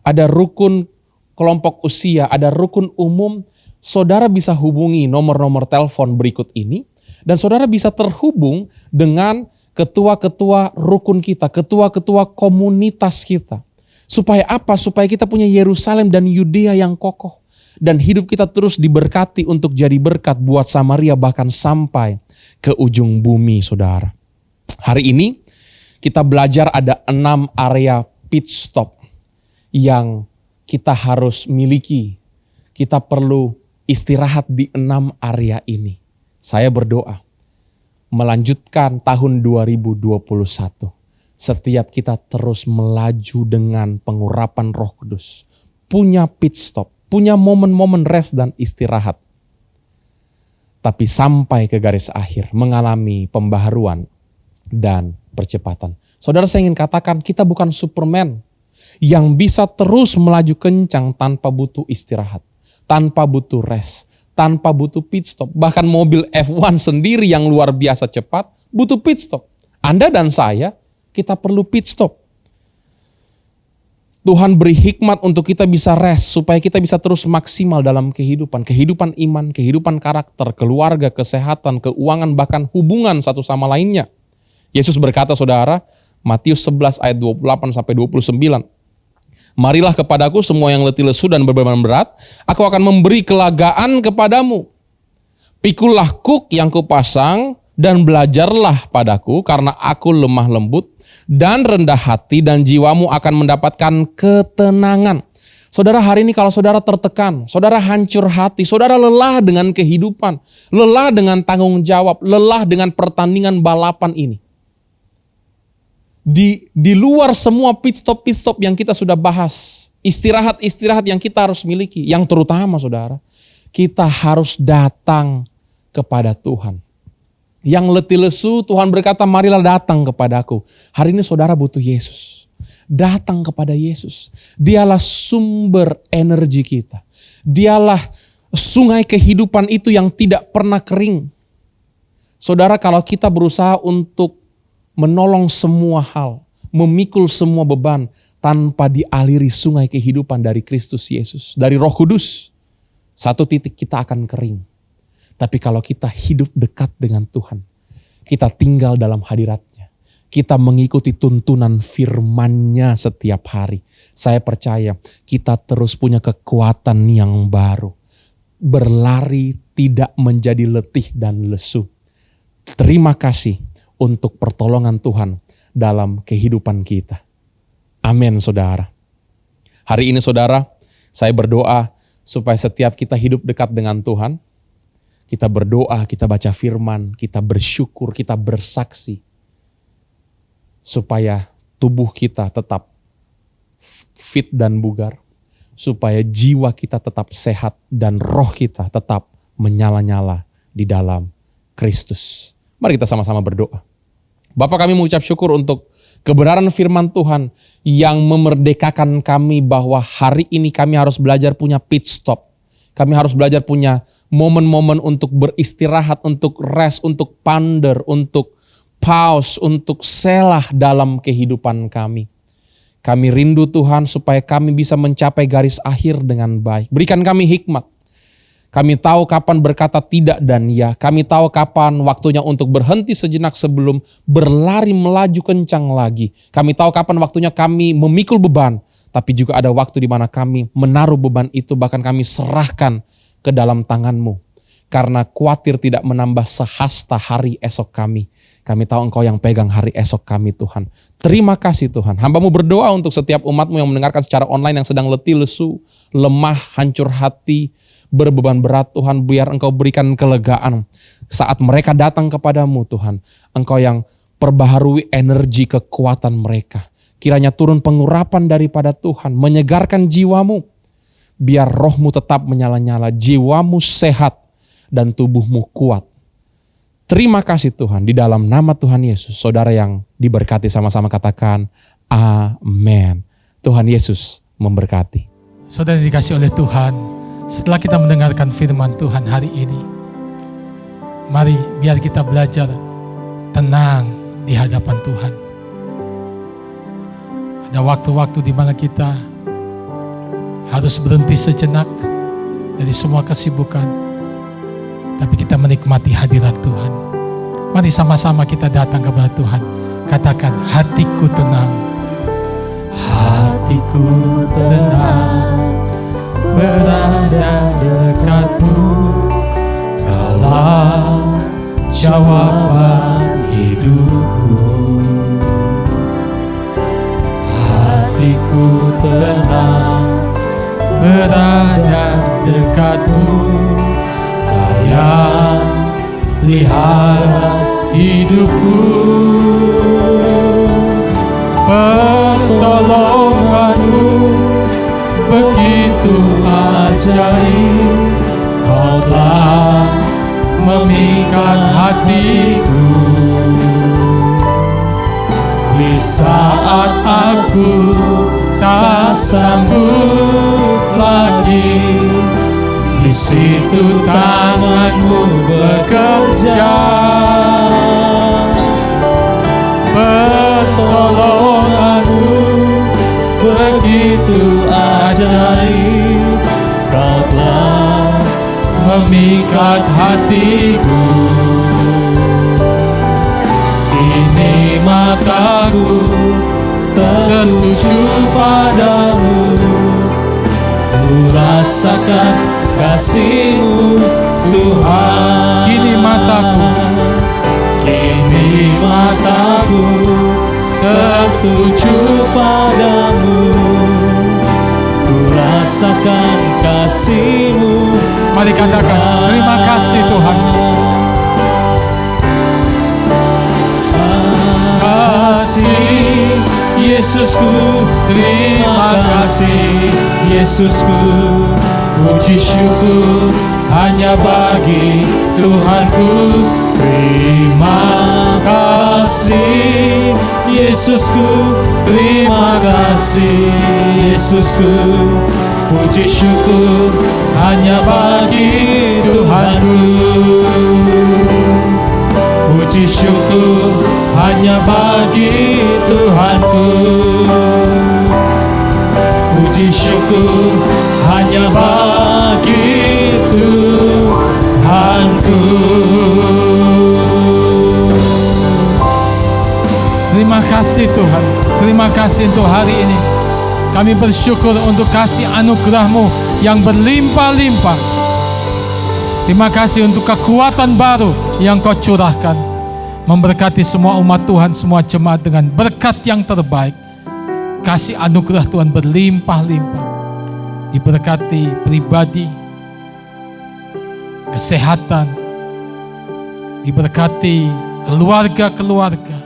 Ada rukun kelompok usia, ada rukun umum. Saudara bisa hubungi nomor-nomor telepon berikut ini, dan saudara bisa terhubung dengan ketua-ketua rukun kita, ketua-ketua komunitas kita. Supaya apa? Supaya kita punya Yerusalem dan Yudea yang kokoh. Dan hidup kita terus diberkati untuk jadi berkat buat Samaria bahkan sampai ke ujung bumi saudara. Hari ini kita belajar ada 6 area pit stop yang kita harus miliki. Kita perlu istirahat di 6 area ini. Saya berdoa melanjutkan tahun 2021. Setiap kita terus melaju dengan pengurapan Roh Kudus. Punya pit stop, punya momen-momen rest dan istirahat. Tapi sampai ke garis akhir mengalami pembaharuan dan percepatan. Saudara, saya ingin katakan kita bukan Superman yang bisa terus melaju kencang tanpa butuh istirahat, tanpa butuh rest, tanpa butuh pit stop. Bahkan mobil F1 sendiri yang luar biasa cepat butuh pit stop. Anda dan saya, kita perlu pit stop. Tuhan beri hikmat untuk kita bisa rest, supaya kita bisa terus maksimal dalam kehidupan iman, kehidupan karakter, keluarga, kesehatan, keuangan, bahkan hubungan satu sama lainnya. Yesus berkata saudara, Matius 11 ayat 28-29. Marilah kepadaku semua yang letih lesu dan berbeban berat, aku akan memberi kelegaan kepadamu. Pikulah kuk yang kupasang dan belajarlah padaku, karena aku lemah lembut dan rendah hati, dan jiwamu akan mendapatkan ketenangan. Saudara, hari ini kalau saudara tertekan, saudara hancur hati, saudara lelah dengan kehidupan, lelah dengan tanggung jawab, lelah dengan pertandingan balapan ini. Di luar semua pit stop yang kita sudah bahas, istirahat yang kita harus miliki, yang terutama saudara, kita harus datang kepada Tuhan. Yang letih lesu, Tuhan berkata, marilah datang kepadaku. Hari ini saudara butuh Yesus. Datang kepada Yesus. Dialah sumber energi kita. Dialah sungai kehidupan itu yang tidak pernah kering. Saudara, kalau kita berusaha untuk menolong semua hal, memikul semua beban tanpa dialiri sungai kehidupan dari Kristus Yesus, dari Roh Kudus, satu titik kita akan kering. Tapi kalau kita hidup dekat dengan Tuhan, kita tinggal dalam hadirat-Nya, kita mengikuti tuntunan firman-Nya setiap hari. Saya percaya kita terus punya kekuatan yang baru. Berlari tidak menjadi letih dan lesu. Terima kasih untuk pertolongan Tuhan dalam kehidupan kita. Amin saudara. Hari ini saudara, saya berdoa supaya setiap kita hidup dekat dengan Tuhan. Kita berdoa, kita baca firman, kita bersyukur, kita bersaksi. Supaya tubuh kita tetap fit dan bugar. Supaya jiwa kita tetap sehat dan roh kita tetap menyala-nyala di dalam Kristus. Mari kita sama-sama berdoa. Bapa, kami mengucap syukur untuk kebenaran firman Tuhan yang memerdekakan kami bahwa hari ini kami harus belajar punya pit stop. Kami harus belajar punya momen-momen untuk beristirahat, untuk rest, untuk ponder, untuk pause, untuk selah dalam kehidupan kami. Kami rindu Tuhan supaya kami bisa mencapai garis akhir dengan baik. Berikan kami hikmat. Kami tahu kapan berkata tidak dan ya. Kami tahu kapan waktunya untuk berhenti sejenak sebelum berlari melaju kencang lagi. Kami tahu kapan waktunya kami memikul beban. Tapi juga ada waktu di mana kami menaruh beban itu, bahkan kami serahkan ke dalam tangan-Mu. Karena khawatir tidak menambah sehasta hari esok kami. Kami tahu Engkau yang pegang hari esok kami Tuhan. Terima kasih Tuhan. Hamba-Mu berdoa untuk setiap umat-Mu yang mendengarkan secara online yang sedang letih lesu, lemah, hancur hati, berbeban berat Tuhan. Biar Engkau berikan kelegaan saat mereka datang kepadamu Tuhan. Engkau yang perbaharui energi kekuatan mereka. Kiranya turun pengurapan daripada Tuhan, menyegarkan jiwamu. Biar rohmu tetap menyala-nyala, jiwamu sehat dan tubuhmu kuat. Terima kasih Tuhan, di dalam nama Tuhan Yesus. Saudara yang diberkati sama-sama katakan amin. Tuhan Yesus memberkati. Saudara dikasih oleh Tuhan, setelah kita mendengarkan firman Tuhan hari ini, mari biar kita belajar tenang di hadapan Tuhan. Ada waktu-waktu di mana kita harus berhenti sejenak dari semua kesibukan, tapi kita menikmati hadirat Tuhan. Mari sama-sama kita datang kepada Tuhan. Katakan, hatiku tenang. Hatiku tenang, berada dekat-Mu. Kaulah jawaban hidupku. Hatiku tenang, berada dekat-Mu. Kau yang pelihara hidupku. Pertolongan-Mu begitu ajaib. Kau telah memikat hatiku. Di saat aku tak sanggup lagi, di situ tangan-Mu bekerja. Pertolongan-Mu begitu ajaib. Kau telah memikat hatiku. Kini mataku tertuju padamu. Ku rasakan kasih-Mu Tuhan. Kini mataku tertuju padamu. Ku rasakan kasih-Mu. Mari katakan, terima kasih Tuhan. Kasih Yesusku, terima kasih Yesusku. Puji syukur hanya bagi Tuhanku. Terima kasih Yesusku, terima kasih Yesusku. Puji syukur hanya bagi Tuhanku. Puji syukur hanya bagi Tuhanku. Puji syukur hanya bagi Tuhanku. Terima kasih Tuhan. Terima kasih untuk hari ini. Kami bersyukur untuk kasih anugerah-Mu yang berlimpah-limpah. Terima kasih untuk kekuatan baru yang Kau curahkan. Memberkati semua umat Tuhan, semua jemaat dengan berkat yang terbaik. Kasih anugerah Tuhan berlimpah-limpah. Diberkati pribadi, kesehatan, diberkati keluarga-keluarga,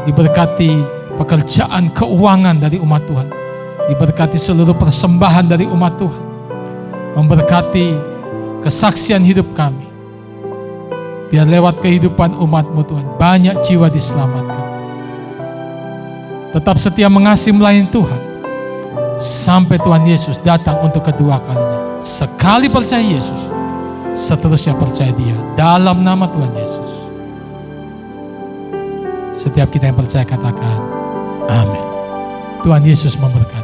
diberkati pekerjaan keuangan dari umat Tuhan, diberkati seluruh persembahan dari umat Tuhan, memberkati kesaksian hidup kami. Biar lewat kehidupan umat-Mu Tuhan, banyak jiwa diselamatkan. Tetap setia mengasihi melayani Tuhan, sampai Tuhan Yesus datang untuk kedua kalinya. Sekali percaya Yesus, seterusnya percaya Dia. Dalam nama Tuhan Yesus. Setiap kita yang percaya katakan, amin. Tuhan Yesus memberkati.